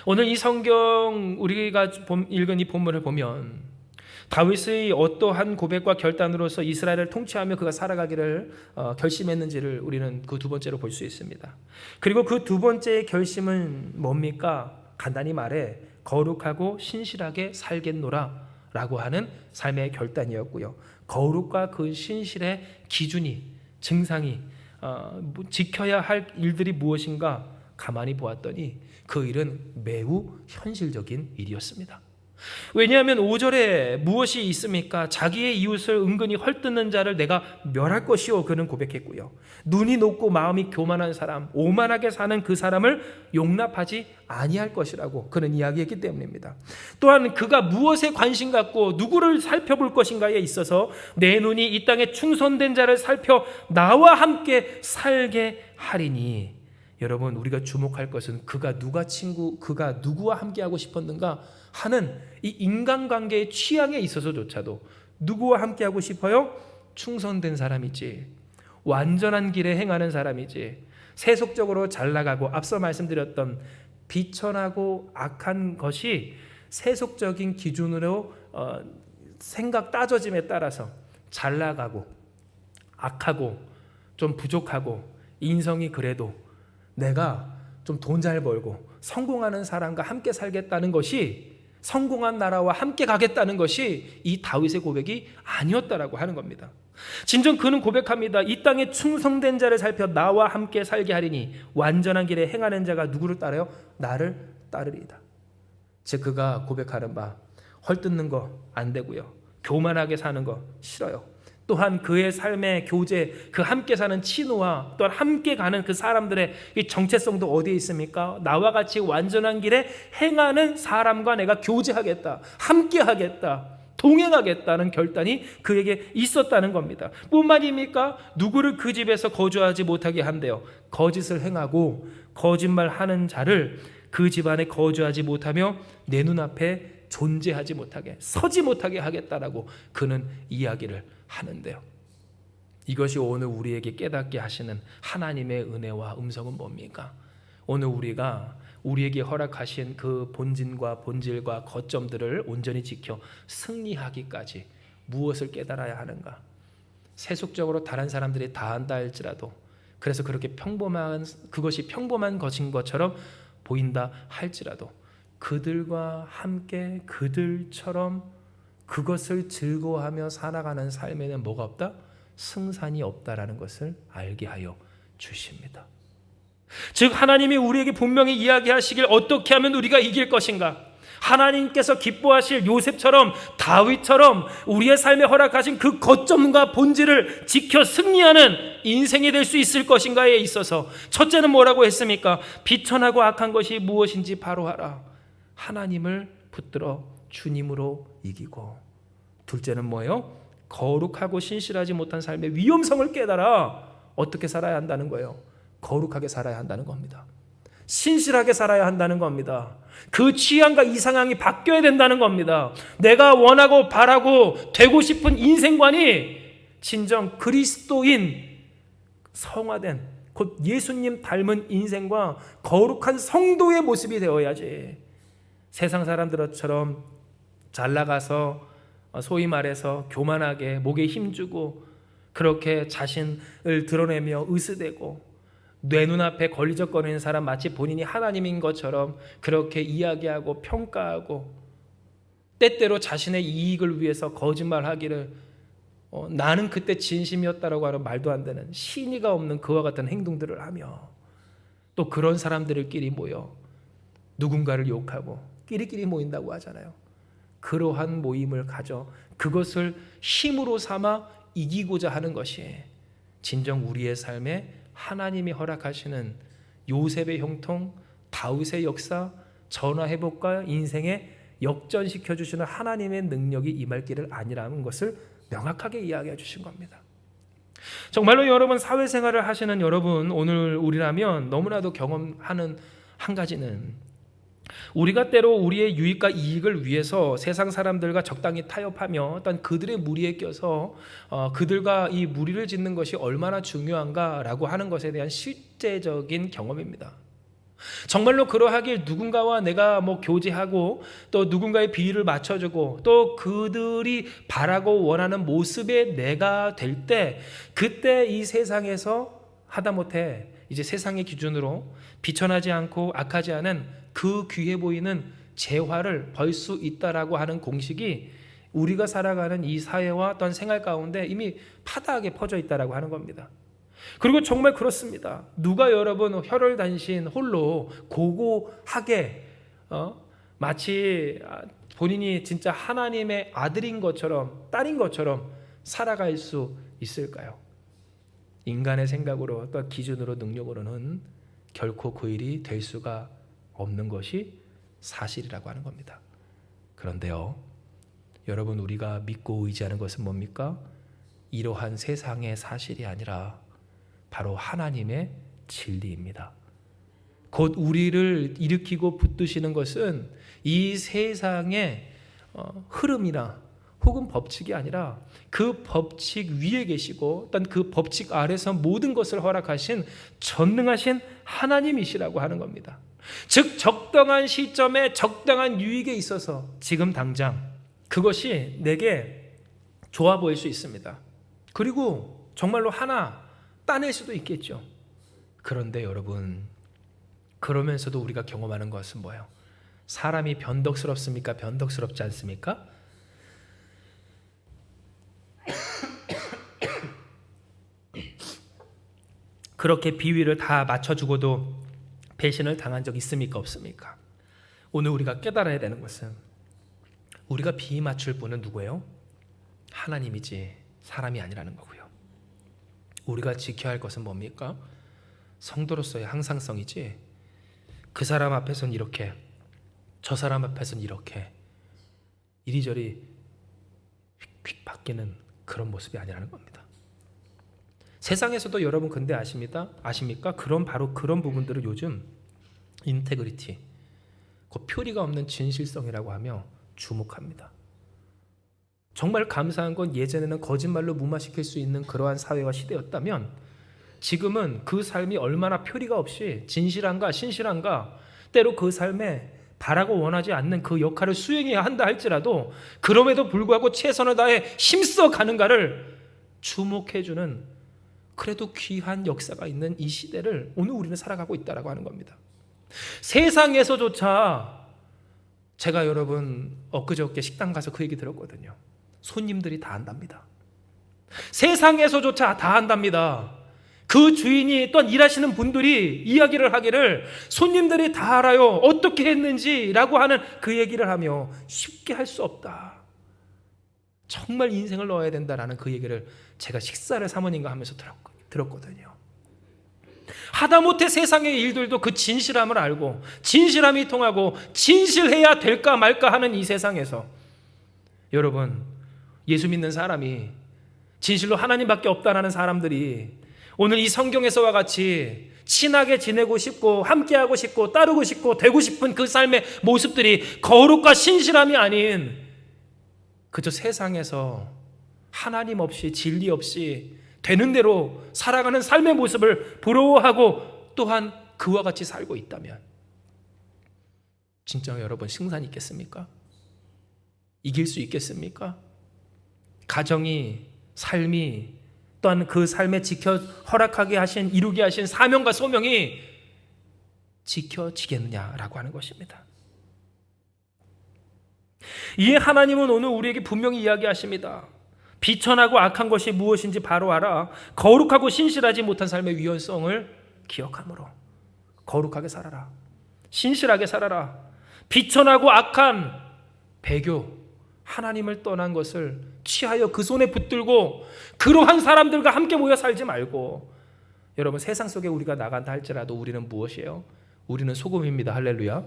오늘 이 성경 우리가 읽은 이 본문을 보면 다윗의 어떠한 고백과 결단으로서 이스라엘을 통치하며 그가 살아가기를 결심했는지를 우리는 그 두 번째로 볼 수 있습니다. 그리고 그 두 번째의 결심은 뭡니까? 간단히 말해 거룩하고 신실하게 살겠노라 라고 하는 삶의 결단이었고요. 거룩과 그 신실의 기준이, 증상이, 지켜야 할 일들이 무엇인가 가만히 보았더니 그 일은 매우 현실적인 일이었습니다. 왜냐하면 5절에 무엇이 있습니까? 자기의 이웃을 은근히 헐뜯는 자를 내가 멸할 것이요, 그는 고백했고요. 눈이 높고 마음이 교만한 사람, 오만하게 사는 그 사람을 용납하지 아니할 것이라고 그는 이야기했기 때문입니다. 또한 그가 무엇에 관심 갖고 누구를 살펴볼 것인가에 있어서 내 눈이 이 땅에 충성된 자를 살펴 나와 함께 살게 하리니, 여러분, 우리가 주목할 것은 그가 누구와 함께하고 싶었는가 하는 이 인간관계의 취향에 있어서조차도 누구와 함께하고 싶어요? 충성된 사람이지, 완전한 길에 행하는 사람이지, 세속적으로 잘 나가고, 앞서 말씀드렸던 비천하고 악한 것이 세속적인 기준으로 생각 따져짐에 따라서 잘 나가고 악하고 좀 부족하고 인성이 그래도 내가 좀 돈 잘 벌고 성공하는 사람과 함께 살겠다는 것이, 성공한 나라와 함께 가겠다는 것이 이 다윗의 고백이 아니었다라고 하는 겁니다. 진정 그는 고백합니다. 이 땅에 충성된 자를 살펴 나와 함께 살게 하리니 완전한 길에 행하는 자가 누구를 따라요? 나를 따르리이다. 즉 그가 고백하는 바, 헐뜯는 거 안 되고요, 교만하게 사는 거 싫어요. 또한 그의 삶의 교제, 그 함께 사는 친구와 또한 함께 가는 그 사람들의 이 정체성도 어디에 있습니까? 나와 같이 완전한 길에 행하는 사람과 내가 교제하겠다, 함께 하겠다, 동행하겠다는 결단이 그에게 있었다는 겁니다. 뭔 말입니까? 누구를 그 집에서 거주하지 못하게 한대요. 거짓을 행하고 거짓말하는 자를 그 집안에 거주하지 못하며 내 눈앞에 존재하지 못하게, 서지 못하게 하겠다라고 그는 이야기를 하는데요. 이것이 오늘 우리에게 깨닫게 하시는 하나님의 은혜와 음성은 뭡니까? 오늘 우리가 우리에게 허락하신 그 본진과 본질과 거점들을 온전히 지켜 승리하기까지 무엇을 깨달아야 하는가? 세속적으로 다른 사람들이 다 한다 할지라도, 그래서 그렇게 그것이 평범한 것인 것처럼 보인다 할지라도 그들과 함께 그들처럼 그것을 즐거워하며 살아가는 삶에는 뭐가 없다? 승산이 없다라는 것을 알게 하여 주십니다. 즉 하나님이 우리에게 분명히 이야기하시길 어떻게 하면 우리가 이길 것인가? 하나님께서 기뻐하실 요셉처럼, 다윗처럼 우리의 삶에 허락하신 그 거점과 본질을 지켜 승리하는 인생이 될 수 있을 것인가에 있어서 첫째는 뭐라고 했습니까? 비천하고 악한 것이 무엇인지 바로 알아. 하나님을 붙들어 주님으로 이기고, 둘째는 뭐예요? 거룩하고 신실하지 못한 삶의 위험성을 깨달아 어떻게 살아야 한다는 거예요? 거룩하게 살아야 한다는 겁니다. 신실하게 살아야 한다는 겁니다. 그 취향과 이상향이 바뀌어야 된다는 겁니다. 내가 원하고 바라고 되고 싶은 인생관이 진정 그리스도인 성화된 곧 예수님 닮은 인생과 거룩한 성도의 모습이 되어야지 세상 사람들처럼 잘 나가서 소위 말해서 교만하게 목에 힘주고 그렇게 자신을 드러내며 으스대고 내 눈앞에 걸리적거리는 사람 마치 본인이 하나님인 것처럼 그렇게 이야기하고 평가하고 때때로 자신의 이익을 위해서 거짓말하기를 나는 그때 진심이었다라고 하는 말도 안 되는 신의가 없는 그와 같은 행동들을 하며 또 그런 사람들끼리 모여 누군가를 욕하고 끼리끼리 모인다고 하잖아요. 그러한 모임을 가져 그것을 힘으로 삼아 이기고자 하는 것이 진정 우리의 삶에 하나님이 허락하시는 요셉의 형통, 다윗의 역사, 전화회복과 인생에 역전시켜 주시는 하나님의 능력이 임할 길을 아니라는 것을 명확하게 이야기해 주신 겁니다. 정말로 여러분 사회생활을 하시는 여러분 오늘 우리라면 너무나도 경험하는 한 가지는 우리가 때로 우리의 유익과 이익을 위해서 세상 사람들과 적당히 타협하며 어떤 그들의 무리에 껴서 그들과 이 무리를 짓는 것이 얼마나 중요한가라고 하는 것에 대한 실제적인 경험입니다. 정말로 그러하길 누군가와 내가 교제하고 또 누군가의 비위를 맞춰주고 또 그들이 바라고 원하는 모습에 내가 될 때 그때 이 세상에서 하다못해 이제 세상의 기준으로 비천하지 않고 악하지 않은 그 귀해 보이는 재화를 벌 수 있다라고 하는 공식이 우리가 살아가는 이 사회와 어떤 생활 가운데 이미 파다하게 퍼져 있다라고 하는 겁니다. 그리고 정말 그렇습니다. 누가 여러분 혈혈단신 홀로 고고하게 마치 본인이 진짜 하나님의 아들인 것처럼 딸인 것처럼 살아갈 수 있을까요? 인간의 생각으로 어떤 기준으로 능력으로는 결코 그 일이 될 수가 없는 것이 사실이라고 하는 겁니다. 그런데요, 여러분 우리가 믿고 의지하는 것은 뭡니까? 이러한 세상의 사실이 아니라 바로 하나님의 진리입니다. 곧 우리를 일으키고 붙드시는 것은 이 세상의 흐름이나 혹은 법칙이 아니라 그 법칙 위에 계시고 어떤 그 법칙 아래서 모든 것을 허락하신 전능하신 하나님이시라고 하는 겁니다. 즉 적당한 시점에 적당한 유익에 있어서 지금 당장 그것이 내게 좋아 보일 수 있습니다. 그리고 정말로 하나 따낼 수도 있겠죠. 그런데 여러분 그러면서도 우리가 경험하는 것은 뭐예요? 사람이 변덕스럽습니까? 변덕스럽지 않습니까? 그렇게 비위를 다 맞춰주고도 배신을 당한 적 있습니까? 없습니까? 오늘 우리가 깨달아야 되는 것은 우리가 비위 맞출 분은 누구예요? 하나님이지 사람이 아니라는 거고요. 우리가 지켜야 할 것은 뭡니까? 성도로서의 항상성이지 그 사람 앞에서는 이렇게 저 사람 앞에서는 이렇게 이리저리 휙휙 바뀌는 그런 모습이 아니라는 겁니다. 세상에서도 여러분 근데 아십니까? 바로 그런 부분들을 요즘 인테그리티, 그 표리가 없는 진실성이라고 하며 주목합니다. 정말 감사한 건 예전에는 거짓말로 무마시킬 수 있는 그러한 사회와 시대였다면 지금은 그 삶이 얼마나 표리가 없이 진실한가 신실한가 때로 그 삶에 바라고 원하지 않는 그 역할을 수행해야 한다 할지라도 그럼에도 불구하고 최선을 다해 힘써 가는가를 주목해주는 그래도 귀한 역사가 있는 이 시대를 오늘 우리는 살아가고 있다고 하는 겁니다. 세상에서조차 제가 여러분 엊그저께 식당 가서 그 얘기 들었거든요. 손님들이 다 안답니다. 세상에서조차 다 안답니다. 그 주인이 또한 일하시는 분들이 이야기를 하기를 손님들이 다 알아요. 어떻게 했는지라고 하는 그 얘기를 하며 쉽게 할 수 없다. 정말 인생을 넣어야 된다라는 그 얘기를 제가 식사를 사모님과 하면서 들었거든요. 하다못해 세상의 일들도 그 진실함을 알고 진실함이 통하고 진실해야 될까 말까 하는 이 세상에서 여러분 예수 믿는 사람이 진실로 하나님밖에 없다라는 사람들이 오늘 이 성경에서와 같이 친하게 지내고 싶고 함께하고 싶고 따르고 싶고 되고 싶은 그 삶의 모습들이 거룩과 신실함이 아닌 그저 세상에서 하나님 없이 진리 없이 되는 대로 살아가는 삶의 모습을 부러워하고 또한 그와 같이 살고 있다면 진짜 여러분 승산이 있겠습니까? 이길 수 있겠습니까? 가정이, 삶이, 또한 그 삶에 지켜 허락하게 하신, 이루게 하신 사명과 소명이 지켜지겠느냐라고 하는 것입니다. 이에 하나님은 오늘 우리에게 분명히 이야기하십니다. 비천하고 악한 것이 무엇인지 바로 알아 거룩하고 신실하지 못한 삶의 위헌성을 기억함으로 거룩하게 살아라. 신실하게 살아라. 비천하고 악한 배교, 하나님을 떠난 것을 취하여 그 손에 붙들고 그러한 사람들과 함께 모여 살지 말고, 여러분 세상 속에 우리가 나간다 할지라도 우리는 무엇이에요? 우리는 소금입니다. 할렐루야.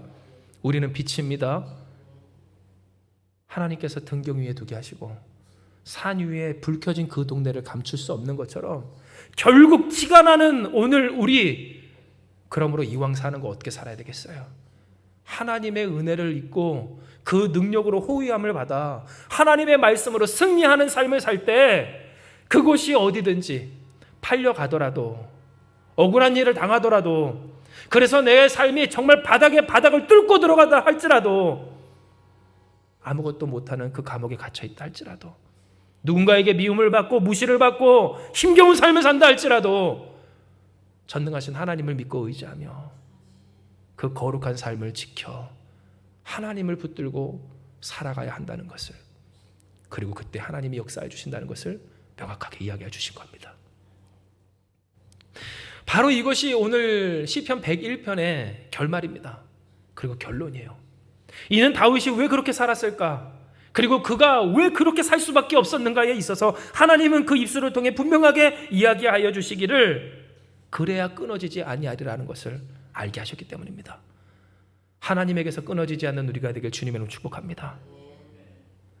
우리는 빛입니다. 하나님께서 등경 위에 두게 하시고 산 위에 불 켜진 그 동네를 감출 수 없는 것처럼 결국 티가 나는 오늘 우리, 그러므로 이왕 사는 거 어떻게 살아야 되겠어요? 하나님의 은혜를 입고 그 능력으로 호위함을 받아 하나님의 말씀으로 승리하는 삶을 살 때 그곳이 어디든지 팔려가더라도 억울한 일을 당하더라도, 그래서 내 삶이 정말 바닥에 바닥을 뚫고 들어가다 할지라도, 아무것도 못하는 그 감옥에 갇혀있다 할지라도, 누군가에게 미움을 받고 무시를 받고 힘겨운 삶을 산다 할지라도 전능하신 하나님을 믿고 의지하며 그 거룩한 삶을 지켜 하나님을 붙들고 살아가야 한다는 것을, 그리고 그때 하나님이 역사해 주신다는 것을 명확하게 이야기해 주신 겁니다. 바로 이것이 오늘 시편 101편의 결말입니다. 그리고 결론이에요. 이는 다윗이 왜 그렇게 살았을까? 그리고 그가 왜 그렇게 살 수밖에 없었는가에 있어서 하나님은 그 입술을 통해 분명하게 이야기하여 주시기를 그래야 끊어지지 아니하리라는 것을 알게 하셨기 때문입니다. 하나님에게서 끊어지지 않는 우리가 되길 주님의 이름으로 축복합니다.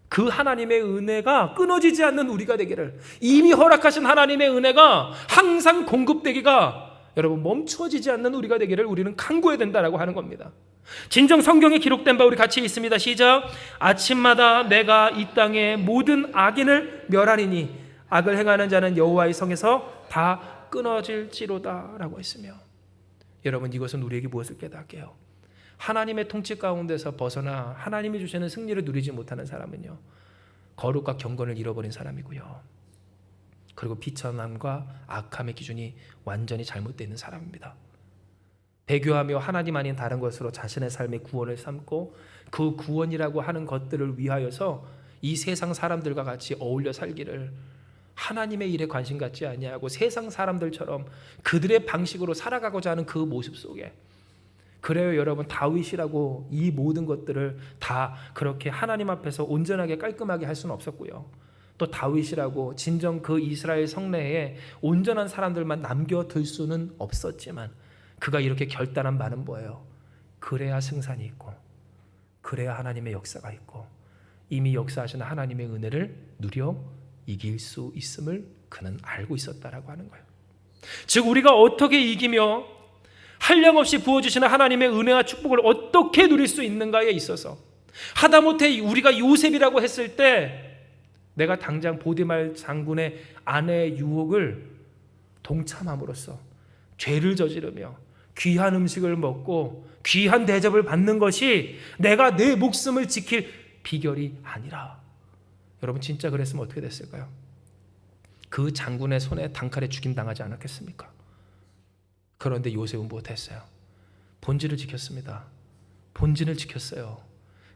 그 하나님의 은혜가 끊어지지 않는 우리가 되기를, 이미 허락하신 하나님의 은혜가 항상 공급되기가 여러분 멈춰지지 않는 우리가 되기를 우리는 간구해야 된다라고 하는 겁니다. 진정 성경에 기록된 바 우리 같이 있습니다. 시작. 아침마다 내가 이 땅의 모든 악인을 멸하리니 악을 행하는 자는 여호와의 성에서 다 끊어질지로다 라고 했으며, 여러분 이것은 우리에게 무엇을 깨닫게 해요? 하나님의 통치 가운데서 벗어나 하나님이 주시는 승리를 누리지 못하는 사람은요, 거룩과 경건을 잃어버린 사람이고요, 그리고 비천함과 악함의 기준이 완전히 잘못되어 있는 사람입니다. 배교하며 하나님 아닌 다른 것으로 자신의 삶의 구원을 삼고 그 구원이라고 하는 것들을 위하여서 이 세상 사람들과 같이 어울려 살기를, 하나님의 일에 관심 갖지 아니하고 세상 사람들처럼 그들의 방식으로 살아가고자 하는 그 모습 속에, 그래요 여러분, 다윗이라고 이 모든 것들을 다 그렇게 하나님 앞에서 온전하게 깔끔하게 할 수는 없었고요, 또 다윗이라고 진정 그 이스라엘 성내에 온전한 사람들만 남겨둘 수는 없었지만 그가 이렇게 결단한 바는 뭐예요? 그래야 승산이 있고 그래야 하나님의 역사가 있고 이미 역사하신 하나님의 은혜를 누려 이길 수 있음을 그는 알고 있었다라고 하는 거예요. 즉 우리가 어떻게 이기며 한량없이 부어주시는 하나님의 은혜와 축복을 어떻게 누릴 수 있는가에 있어서, 하다못해 우리가 요셉이라고 했을 때 내가 당장 보디말 장군의 아내의 유혹을 동참함으로써 죄를 저지르며 귀한 음식을 먹고 귀한 대접을 받는 것이 내가 내 목숨을 지킬 비결이 아니라, 여러분 진짜 그랬으면 어떻게 됐을까요? 그 장군의 손에 단칼에 죽임당하지 않았겠습니까? 그런데 요셉은 무엇했어요? 본질을 지켰습니다. 본질을 지켰어요.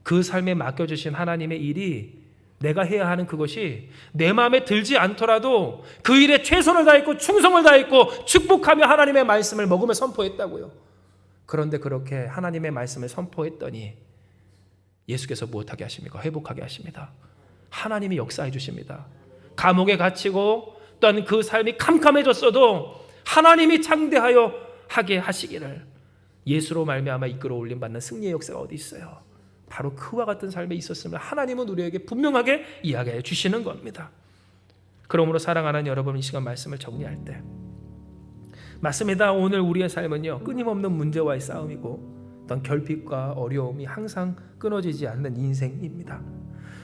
그 삶에 맡겨주신 하나님의 일이, 내가 해야 하는 그것이 내 마음에 들지 않더라도 그 일에 최선을 다했고 충성을 다했고 축복하며 하나님의 말씀을 먹으며 선포했다고요. 그런데 그렇게 하나님의 말씀을 선포했더니 예수께서 무엇하게 하십니까? 회복하게 하십니다. 하나님이 역사해 주십니다. 감옥에 갇히고 또한 그 삶이 캄캄해졌어도 하나님이 창대하여 하게 하시기를, 예수로 말미암아 이끌어 올림 받는 승리의 역사가 어디 있어요? 바로 그와 같은 삶에 있었으면 하나님은 우리에게 분명하게 이야기해 주시는 겁니다. 그러므로 사랑하는 여러분, 이 시간 말씀을 정리할 때 맞습니다. 오늘 우리의 삶은요, 끊임없는 문제와의 싸움이고 어떤 결핍과 어려움이 항상 끊어지지 않는 인생입니다.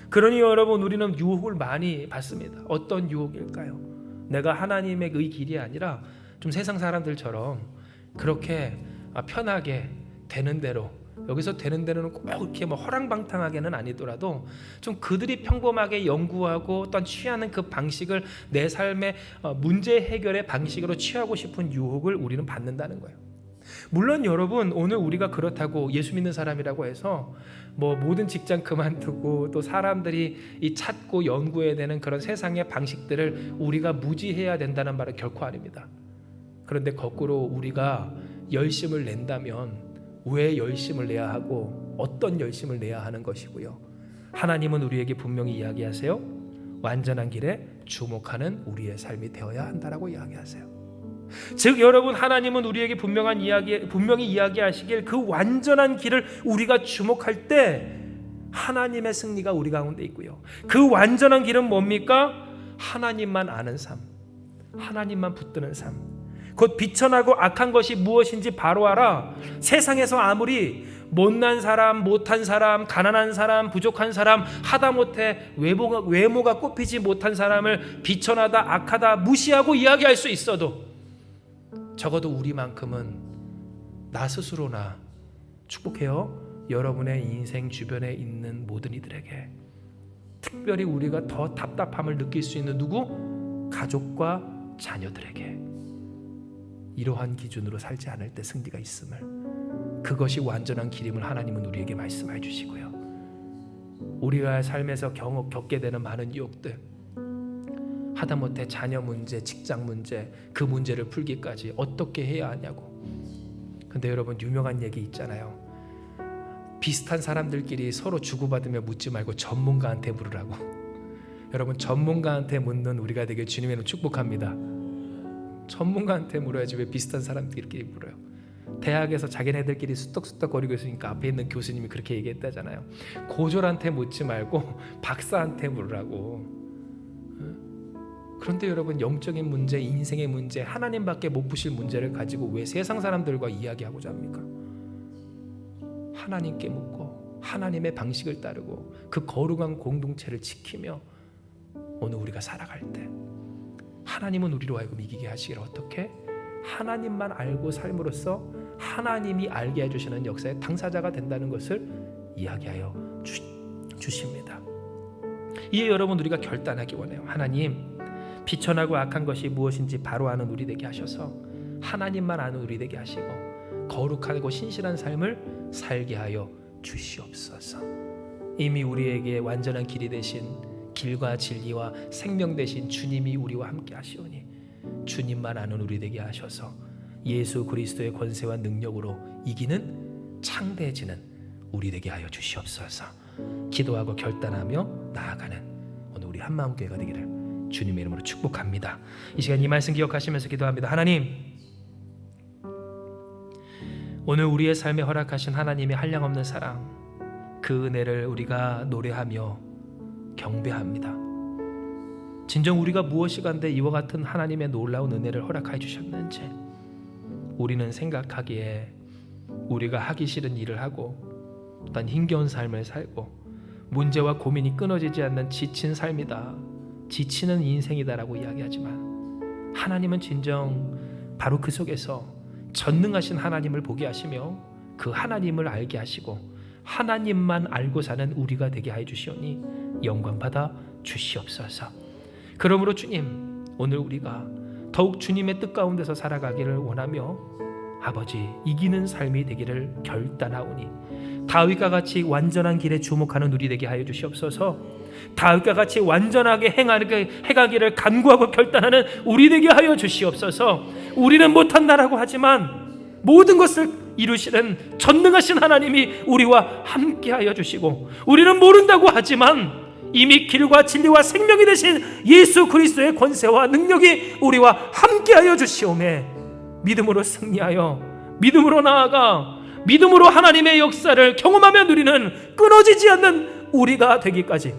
그러니 여러분, 우리는 유혹을 많이 받습니다. 어떤 유혹일까요? 내가 하나님의 그 길이 아니라 좀 세상 사람들처럼 그렇게 편하게 되는 대로, 여기서 되는 대로는 꼭 이렇게 허랑방탕하게는 아니더라도 좀 그들이 평범하게 연구하고 또한 취하는 그 방식을 내 삶의 문제 해결의 방식으로 취하고 싶은 유혹을 우리는 받는다는 거예요. 물론 여러분, 오늘 우리가 그렇다고 예수 믿는 사람이라고 해서 모든 직장 그만두고 또 사람들이 이 찾고 연구해야 되는 그런 세상의 방식들을 우리가 무지해야 된다는 말은 결코 아닙니다. 그런데 거꾸로 우리가 열심을 낸다면 왜 열심을 내야 하고 어떤 열심을 내야 하는 것이고요, 하나님은 우리에게 분명히 이야기하세요. 완전한 길에 주목하는 우리의 삶이 되어야 한다라고 이야기하세요. 즉 여러분, 하나님은 우리에게 분명히 이야기하시길 그 완전한 길을 우리가 주목할 때 하나님의 승리가 우리 가운데 있고요, 그 완전한 길은 뭡니까? 하나님만 아는 삶, 하나님만 붙드는 삶, 곧 비천하고 악한 것이 무엇인지 바로 알아. 세상에서 아무리 못난 사람, 못한 사람, 가난한 사람, 부족한 사람, 하다못해 외모가 꼽히지 못한 사람을 비천하다, 악하다, 무시하고 이야기할 수 있어도 적어도 우리만큼은 나 스스로나 축복해요. 여러분의 인생 주변에 있는 모든 이들에게, 특별히 우리가 더 답답함을 느낄 수 있는 누구? 가족과 자녀들에게 이러한 기준으로 살지 않을 때 승리가 있음을, 그것이 완전한 길임을 하나님은 우리에게 말씀해 주시고요, 우리가 삶에서 겪게 되는 많은 유혹들, 하다못해 자녀 문제, 직장 문제, 그 문제를 풀기까지 어떻게 해야 하냐고. 근데 여러분, 유명한 얘기 있잖아요. 비슷한 사람들끼리 서로 주고받으며 묻지 말고 전문가한테 물으라고. 여러분, 전문가한테 묻는 우리가 되길 주님의 축복합니다. 전문가한테 물어야지 왜 비슷한 사람들끼리 물어요? 대학에서 자기네들끼리 수덕수덕거리고 있으니까 앞에 있는 교수님이 그렇게 얘기했다잖아요. 고졸한테 묻지 말고 박사한테 물으라고. 그런데 여러분, 영적인 문제, 인생의 문제, 하나님밖에 못 푸실 문제를 가지고 왜 세상 사람들과 이야기하고자 합니까? 하나님께 묻고 하나님의 방식을 따르고 그 거룩한 공동체를 지키며 오늘 우리가 살아갈 때 하나님은 우리로 하여금 이기게 하시기를 어떻게? 하나님만 알고 삶으로써 하나님이 알게 해주시는 역사의 당사자가 된다는 것을 이야기하여 주십니다. 이에 여러분, 우리가 결단하기 원해요. 하나님, 비천하고 악한 것이 무엇인지 바로 아는 우리 되게 하셔서 하나님만 아는 우리 되게 하시고 거룩하고 신실한 삶을 살게 하여 주시옵소서. 이미 우리에게 완전한 길이 되신, 길과 진리와 생명 되신 주님이 우리와 함께 하시오니 주님만 아는 우리 되게 하셔서 예수 그리스도의 권세와 능력으로 이기는 창대해지는 우리 되게 하여 주시옵소서. 기도하고 결단하며 나아가는 오늘 우리 한마음교회가 되기를 주님의 이름으로 축복합니다. 이 시간 이 말씀 기억하시면서 기도합니다. 하나님, 오늘 우리의 삶에 허락하신 하나님의 한량없는 사랑, 그 은혜를 우리가 노래하며 경배합니다. 진정 우리가 무엇이간데 이와 같은 하나님의 놀라운 은혜를 허락해 주셨는지 우리는 생각하기에 우리가 하기 싫은 일을 하고 난 힘겨운 삶을 살고 문제와 고민이 끊어지지 않는 지친 삶이다, 지치는 인생이다라고 이야기하지만 하나님은 진정 바로 그 속에서 전능하신 하나님을 보게 하시며 그 하나님을 알게 하시고 하나님만 알고 사는 우리가 되게 하여 주시오니 영광 받아 주시옵소서. 그러므로 주님, 오늘 우리가 더욱 주님의 뜻 가운데서 살아가기를 원하며 아버지, 이기는 삶이 되기를 결단하오니 다윗과 같이 완전한 길에 주목하는 우리 되게 하여 주시옵소서. 다윗과 같이 완전하게 행하기를 간구하고 결단하는 우리 되게 하여 주시옵소서. 우리는 못한다라고 하지만 모든 것을 이루시는 전능하신 하나님이 우리와 함께하여 주시고, 우리는 모른다고 하지만 이미 길과 진리와 생명이 되신 예수 그리스도의 권세와 능력이 우리와 함께하여 주시오매 믿음으로 승리하여 믿음으로 나아가 믿음으로 하나님의 역사를 경험하며 누리는 끊어지지 않는 우리가 되기까지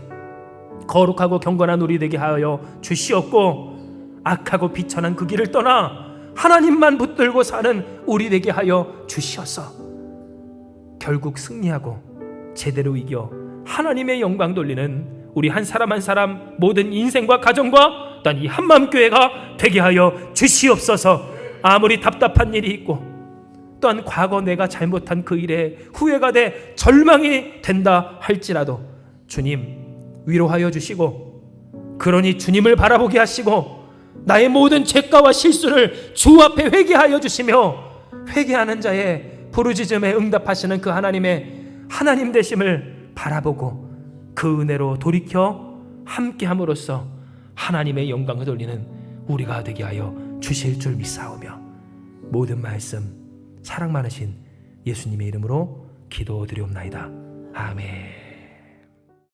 거룩하고 경건한 우리 되게 하여 주시옵고, 악하고 비천한 그 길을 떠나 하나님만 붙들고 사는 우리 되게 하여 주시옵소서. 결국 승리하고 제대로 이겨 하나님의 영광 돌리는 우리 한 사람 한 사람 모든 인생과 가정과 또한 이 한마음교회가 되게 하여 주시옵소서. 아무리 답답한 일이 있고 또한 과거 내가 잘못한 그 일에 후회가 돼 절망이 된다 할지라도 주님 위로하여 주시고, 그러니 주님을 바라보게 하시고 나의 모든 죄가와 실수를 주 앞에 회개하여 주시며, 회개하는 자의 부르짖음에 응답하시는 그 하나님의 하나님 되심을 바라보고 그 은혜로 돌이켜 함께함으로써 하나님의 영광을 돌리는 우리가 되게 하여 주실 줄 믿사오며, 모든 말씀 사랑 많으신 예수님의 이름으로 기도드리옵나이다. 아멘.